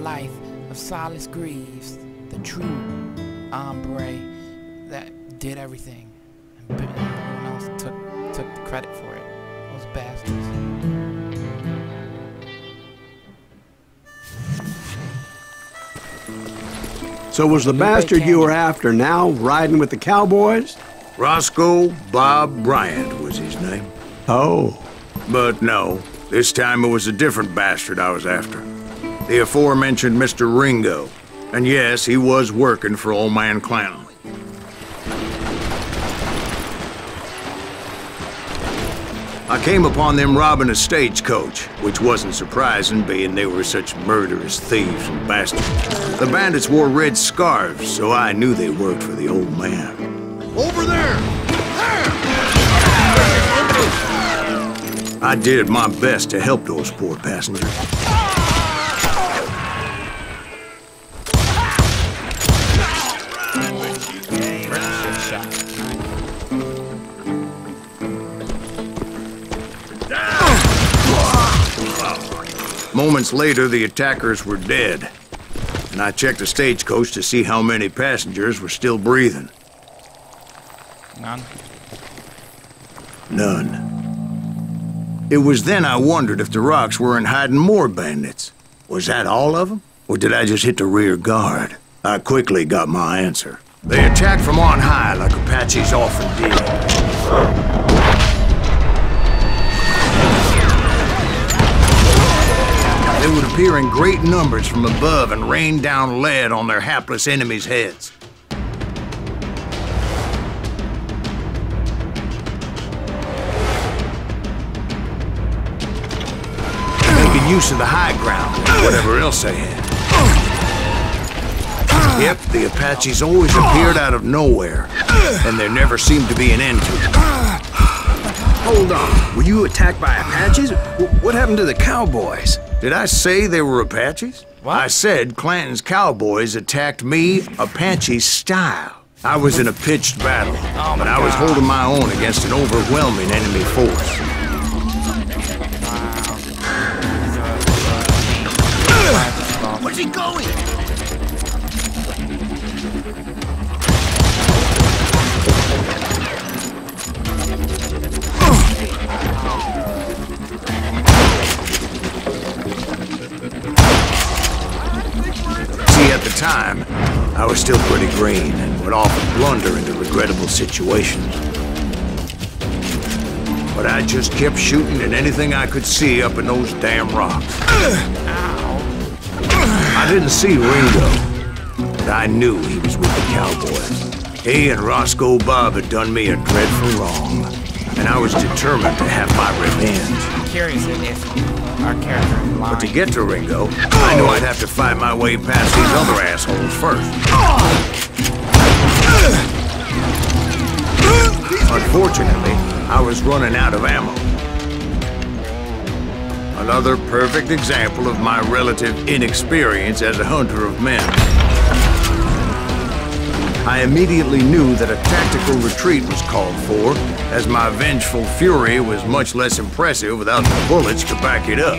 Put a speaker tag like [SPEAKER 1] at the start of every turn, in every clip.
[SPEAKER 1] life of Silas Greaves, the true hombre that did everything. And no one else took the credit for it. Those bastards.
[SPEAKER 2] So was the bastard you were after now riding with the cowboys?
[SPEAKER 3] Roscoe Bob Bryant was his name.
[SPEAKER 2] Oh.
[SPEAKER 3] But no, this time it was a different bastard I was after. The aforementioned Mr. Ringo. And yes, he was working for old man Clanton. I came upon them robbing a stagecoach, which wasn't surprising, being they were such murderous thieves and bastards. The bandits wore red scarves, so I knew they worked for the old man.
[SPEAKER 4] Over there!
[SPEAKER 3] I did my best to help those poor passengers. Moments later, the attackers were dead, and I checked the stagecoach to see how many passengers were still breathing.
[SPEAKER 1] None.
[SPEAKER 3] None. It was then I wondered if the rocks weren't hiding more bandits. Was that all of them? Or did I just hit the rear guard? I quickly got my answer. They attacked from on high like Apaches often did. They would appear in great numbers from above and rain down lead on their hapless enemies' heads. Making use of the high ground and whatever else they had. Yep, the Apaches always appeared out of nowhere, and there never seemed to be an end to it.
[SPEAKER 5] Hold on, were you attacked by Apaches? What happened to the cowboys?
[SPEAKER 3] Did I say they were Apaches?
[SPEAKER 1] What?
[SPEAKER 3] I said Clanton's cowboys attacked me Apache style. I was in a pitched battle, but I was holding my own against an overwhelming enemy force.
[SPEAKER 4] Where's he going?
[SPEAKER 3] At the time, I was still pretty green and would often blunder into regrettable situations. But I just kept shooting at anything I could see up in those damn rocks. I didn't see Ringo, but I knew he was with the cowboys. He and Roscoe Bob had done me a dreadful wrong, and I was determined to have my revenge.
[SPEAKER 1] I'm curious if our character is lying.
[SPEAKER 3] But to get to Ringo, I knew I'd have to fight my way past these other assholes first. Unfortunately, I was running out of ammo. Another perfect example of my relative inexperience as a hunter of men. I immediately knew that a tactical retreat was called for, as my vengeful fury was much less impressive without the bullets to back it up.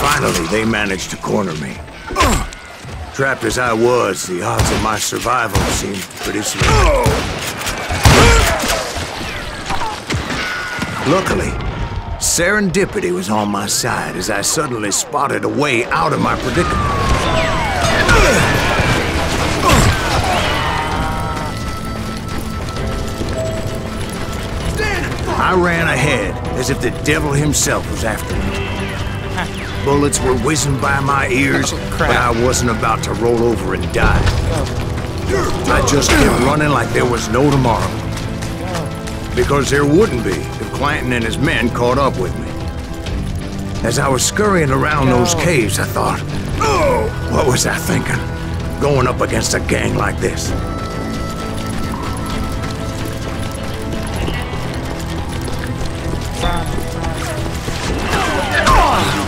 [SPEAKER 3] Finally, they managed to corner me. Trapped as I was, the odds of my survival seemed pretty slim. Luckily, serendipity was on my side as I suddenly spotted a way out of my predicament. I ran ahead as if the devil himself was after me. Bullets were whizzing by my ears, but I wasn't about to roll over and die. I just kept running like there was no tomorrow. Because there wouldn't be if Clanton and his men caught up with me. As I was scurrying around those caves, I thought, oh, what was I thinking? Going up against a gang like this.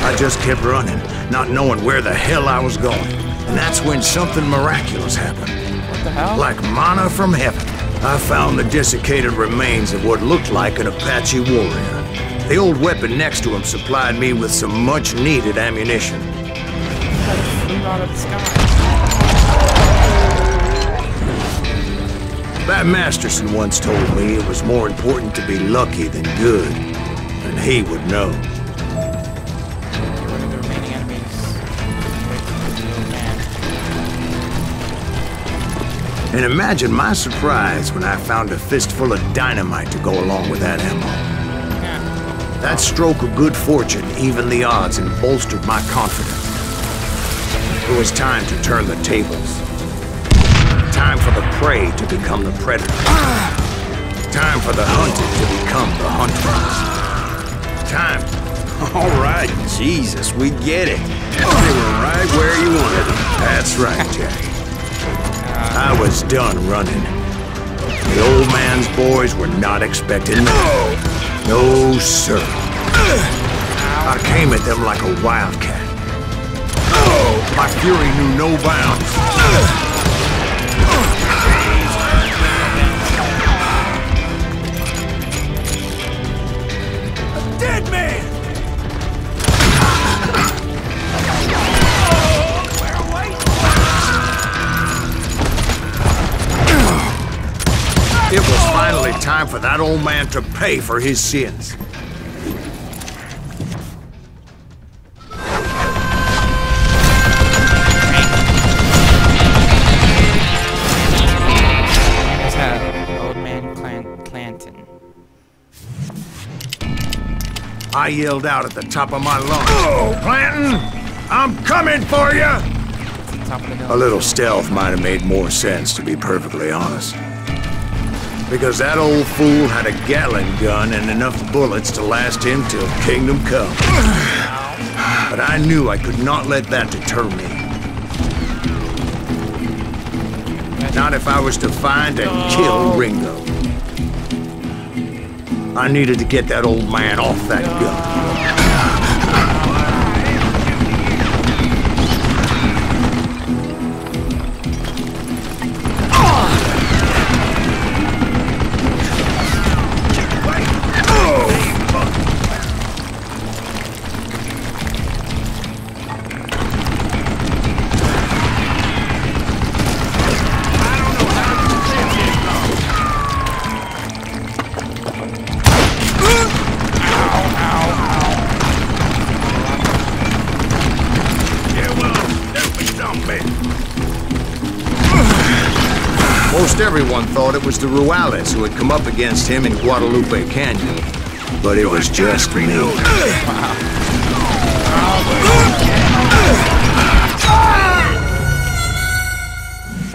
[SPEAKER 3] I just kept running, not knowing where the hell I was going. And that's when something miraculous happened.
[SPEAKER 1] the hell?
[SPEAKER 3] Like manna from heaven, I found the desiccated remains of what looked like an Apache warrior. The old weapon next to him supplied me with some much-needed ammunition.
[SPEAKER 1] That flew out of the sky.
[SPEAKER 3] Bat Masterson once told me it was more important to be lucky than good, and he would know.
[SPEAKER 1] Get rid of the remaining enemies. Man.
[SPEAKER 3] And imagine my surprise when I found a fistful of dynamite to go along with that ammo. That stroke of good fortune evened the odds and bolstered my confidence. It was time to turn the tables. Time for the prey to become the predator. Time for the hunted to become the hunters. Time.
[SPEAKER 5] All right, Jesus, we get it. They were right where you wanted them.
[SPEAKER 3] That's right, Jackie. I was done running. The old man's boys were not expecting me. No, sir. I came at them like a wildcat. My fury knew no bounds. A dead man! It was finally time for that old man to pay for his sins.
[SPEAKER 1] There's that old man Clanton.
[SPEAKER 3] I yelled out at the top of my lungs. Oh, Clanton! I'm coming for you!
[SPEAKER 1] Top of the hill.
[SPEAKER 3] A little stealth might have made more sense, to be perfectly honest. Because that old fool had a Gatling gun and enough bullets to last him till kingdom come. But I knew I could not let that deter me. Not if I was to find and kill Ringo. I needed to get that old man off that gun. Most everyone thought it was the Ruales who had come up against him in Guadalupe Canyon. But it was just me.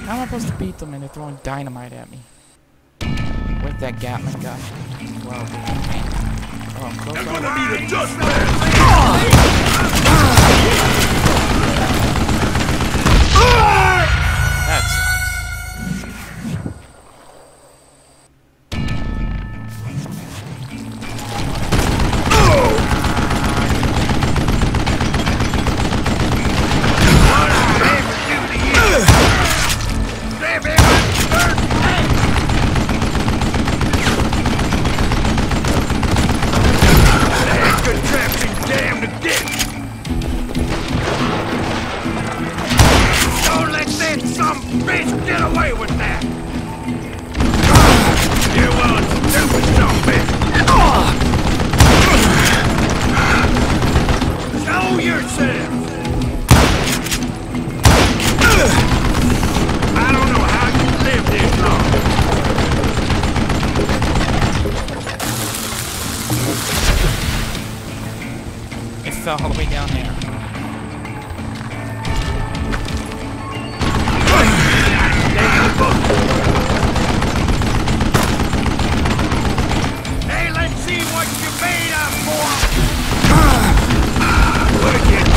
[SPEAKER 1] How am I supposed to beat them and they're throwing dynamite at me? With that Gatling gun. Well, oh, I'm close.
[SPEAKER 4] Gonna be the dust
[SPEAKER 1] That sucks. It fell all the way down there.
[SPEAKER 4] Hey, let's see what you made up for! Look at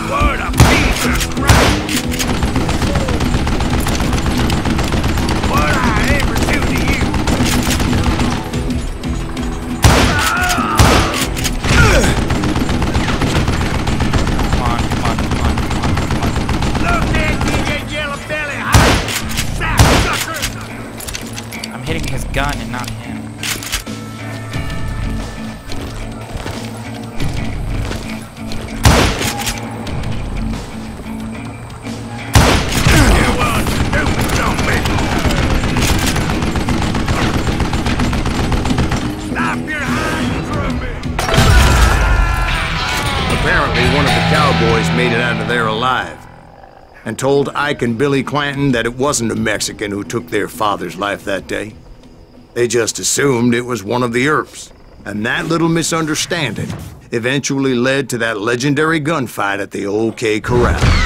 [SPEAKER 4] what a piece of crap! What I ever do to you?
[SPEAKER 3] apparently one of the cowboys made it out of there alive and told Ike and Billy Clanton that it wasn't a Mexican who took their father's life that day. They just assumed it was one of the Earps, and that little misunderstanding eventually led to that legendary gunfight at the OK Corral.